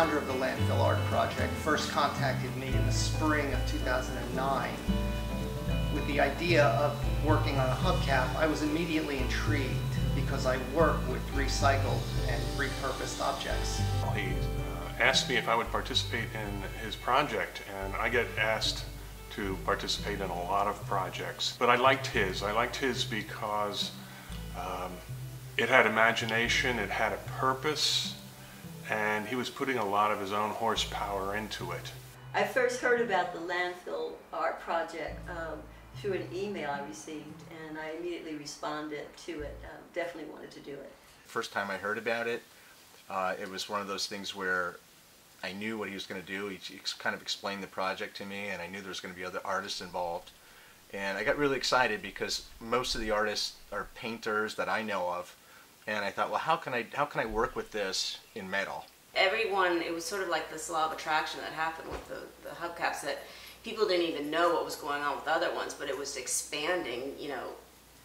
founder of the Landfillart Project, first contacted me in the spring of 2009 with the idea of working on a hubcap, I was immediately intrigued because I work with recycled and repurposed objects. He asked me if I would participate in his project, and I get asked to participate in a lot of projects. But I liked his. I liked his because it had imagination, it had a purpose, and he was putting a lot of his own horsepower into it. I first heard about the Landfillart Project through an email I received, and I immediately responded to it. Definitely wanted to do it. First time I heard about it, it was one of those things where I knew what he was going to do. He kind of explained the project to me, and I knew there was going to be other artists involved. And I got really excited because most of the artists are painters that I know of, and I thought, well, how can I work with this in metal? Everyone, it was sort of like this law of attraction that happened with the hubcaps, that people didn't even know what was going on with other ones, but it was expanding, you know,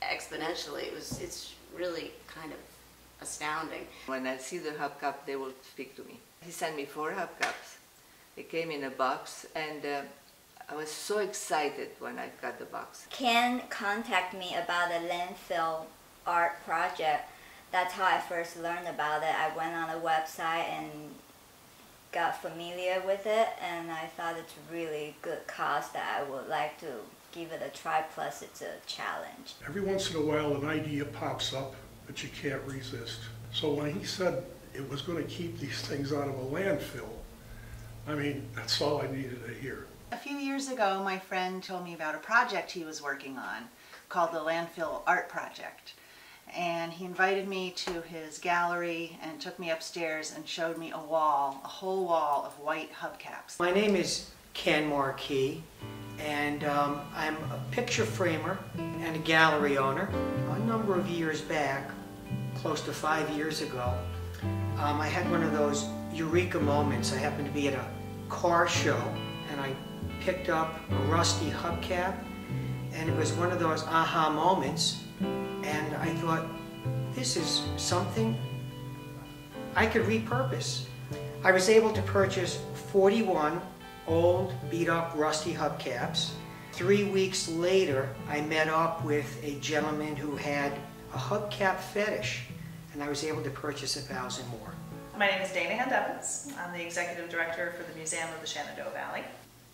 exponentially. It's really kind of astounding. When I see the hubcap, they will speak to me. He sent me 4 hubcaps. They came in a box, and I was so excited when I got the box. Ken contacted me about the Landfillart Project. That's how I first learned about it. I went on a website and got familiar with it, and I thought it's a really good cause that I would like to give it a try, plus it's a challenge. Every once in a while an idea pops up that you can't resist. So when he said it was going to keep these things out of a landfill, I mean, that's all I needed to hear. A few years ago, my friend told me about a project he was working on called the Landfillart Project. And he invited me to his gallery and took me upstairs and showed me a whole wall of white hubcaps. My name is Ken Marquis, and I'm a picture framer and a gallery owner. A number of years back, close to 5 years ago, I had one of those eureka moments. I happened to be at a car show, and I picked up a rusty hubcap, and it was one of those aha moments. And I thought, this is something I could repurpose. I was able to purchase 41 old, beat-up, rusty hubcaps. 3 weeks later, I met up with a gentleman who had a hubcap fetish, and I was able to purchase 1,000 more. My name is Dana Hand-Evans. I'm the Executive Director for the Museum of the Shenandoah Valley.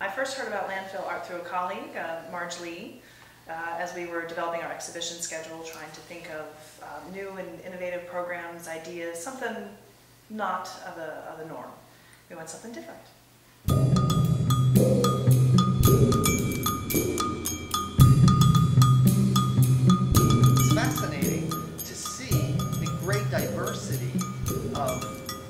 I first heard about Landfillart through a colleague, Marge Lee, as we were developing our exhibition schedule, trying to think of new and innovative programs, ideas, something not of the norm. We want something different. It's fascinating to see the great diversity of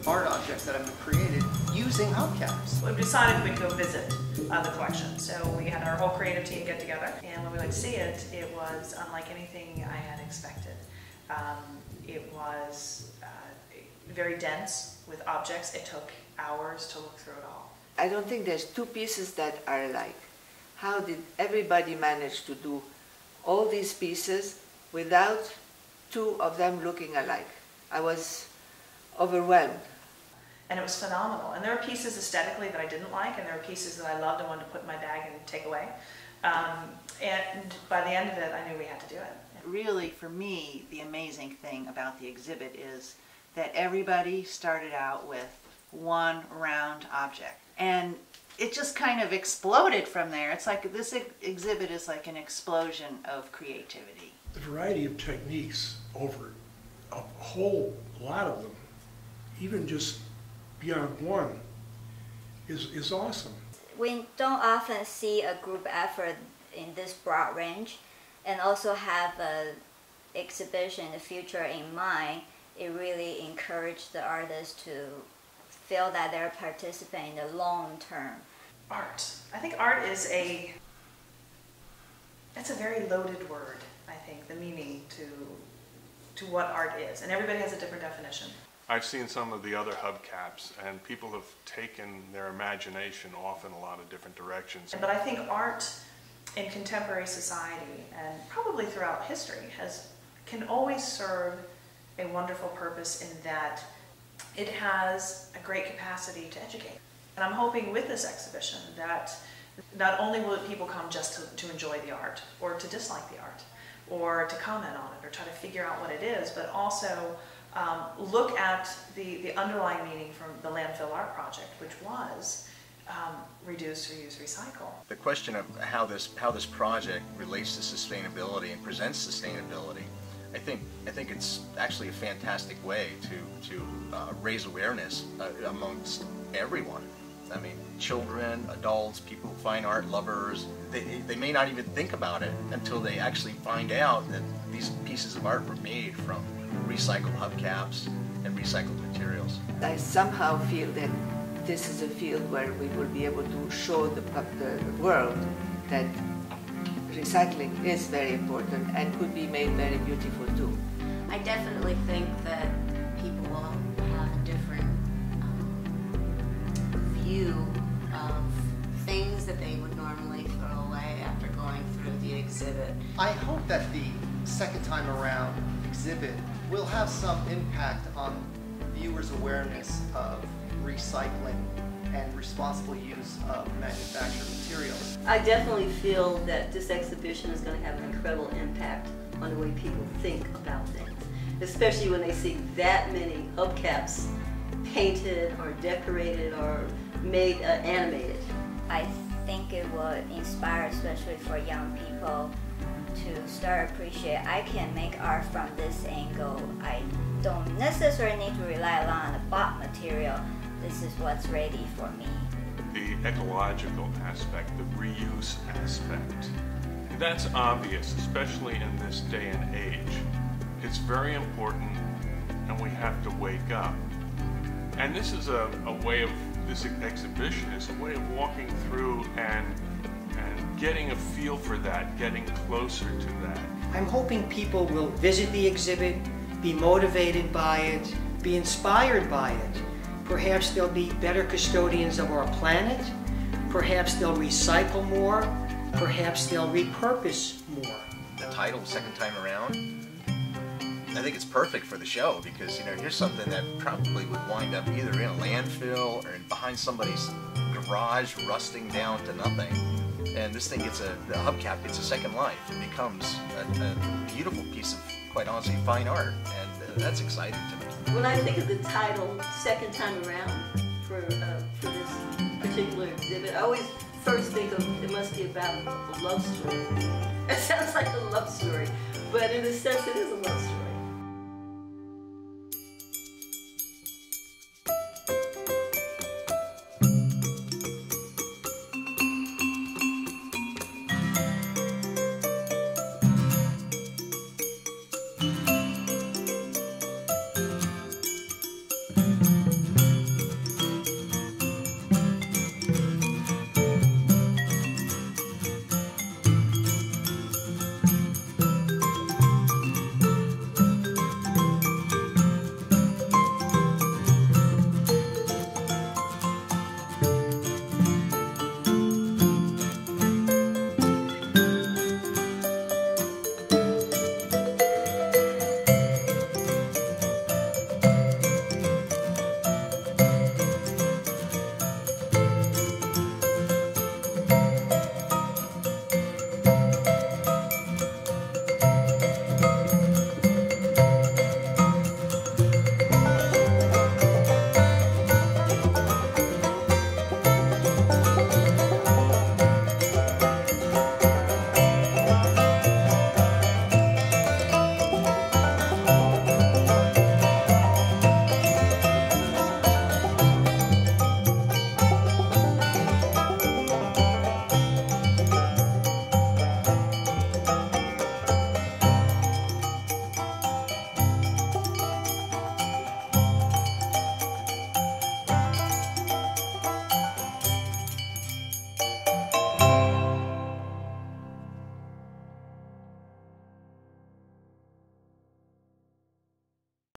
art objects that have been created using hubcaps. We decided we'd go visit the collection. So we had our whole creative team get together, and when we went to see it, it was unlike anything I had expected. It was very dense with objects. It took hours to look through it all. I don't think there's 2 pieces that are alike. How did everybody manage to do all these pieces without 2 of them looking alike? I was overwhelmed. And it was phenomenal. And there were pieces aesthetically that I didn't like, and there were pieces that I loved and wanted to put in my bag and take away. And by the end of it, I knew we had to do it. Really, for me, the amazing thing about the exhibit is that everybody started out with one round object. And it just kind of exploded from there. It's like this exhibit is like an explosion of creativity. The variety of techniques over a whole lot of them, even just beyond one, is awesome. We don't often see a group effort in this broad range, and also have an exhibition in the future in mind. It really encouraged the artists to feel that they're participating in the long term. Art. I think art is that's a very loaded word, I think, the meaning to what art is. And everybody has a different definition. I've seen some of the other hubcaps, and people have taken their imagination off in a lot of different directions. But I think art in contemporary society, and probably throughout history, can always serve a wonderful purpose in that it has a great capacity to educate. And I'm hoping with this exhibition that not only will people come just to enjoy the art, or to dislike the art, or to comment on it, or try to figure out what it is, but also look at the underlying meaning from the Landfillart Project, which was reduce, reuse, recycle. The question of how this project relates to sustainability and presents sustainability, I think it's actually a fantastic way to raise awareness amongst everyone. I mean, children, adults, people, fine art lovers, they may not even think about it until they actually find out that these pieces of art were made from recycled hubcaps and recycled materials. I somehow feel that this is a field where we will be able to show the world that recycling is very important and could be made very beautiful too. I definitely think that people will have a different view of things that they would normally throw away after going through the exhibit. I hope that the second time around exhibit will have some impact on viewers' awareness of recycling and responsible use of manufactured materials. I definitely feel that this exhibition is going to have an incredible impact on the way people think about things, especially when they see that many hubcaps painted or decorated or made animated. I think it would inspire, especially for young people, to start appreciate I can make art from this angle. I don't necessarily need to rely a lot on the bought material. This is what's ready for me. The ecological aspect, the reuse aspect, that's obvious, especially in this day and age. It's very important, and we have to wake up. And this is a way of, this exhibition is a way of walking through and getting a feel for that, getting closer to that. I'm hoping people will visit the exhibit, be motivated by it, be inspired by it. Perhaps they'll be better custodians of our planet. Perhaps they'll recycle more. Perhaps they'll repurpose more. The title, Second Time Around, I think it's perfect for the show because, you know, here's something that probably would wind up either in a landfill or behind somebody's garage rusting down to nothing. And this thing gets the hubcap gets a second life. It becomes a beautiful piece of, quite honestly, fine art. And that's exciting to me. When I think of the title, Second Time Around, for this particular exhibit, I always first think of it must be about a love story. It sounds like a love story, but in a sense it is a love story.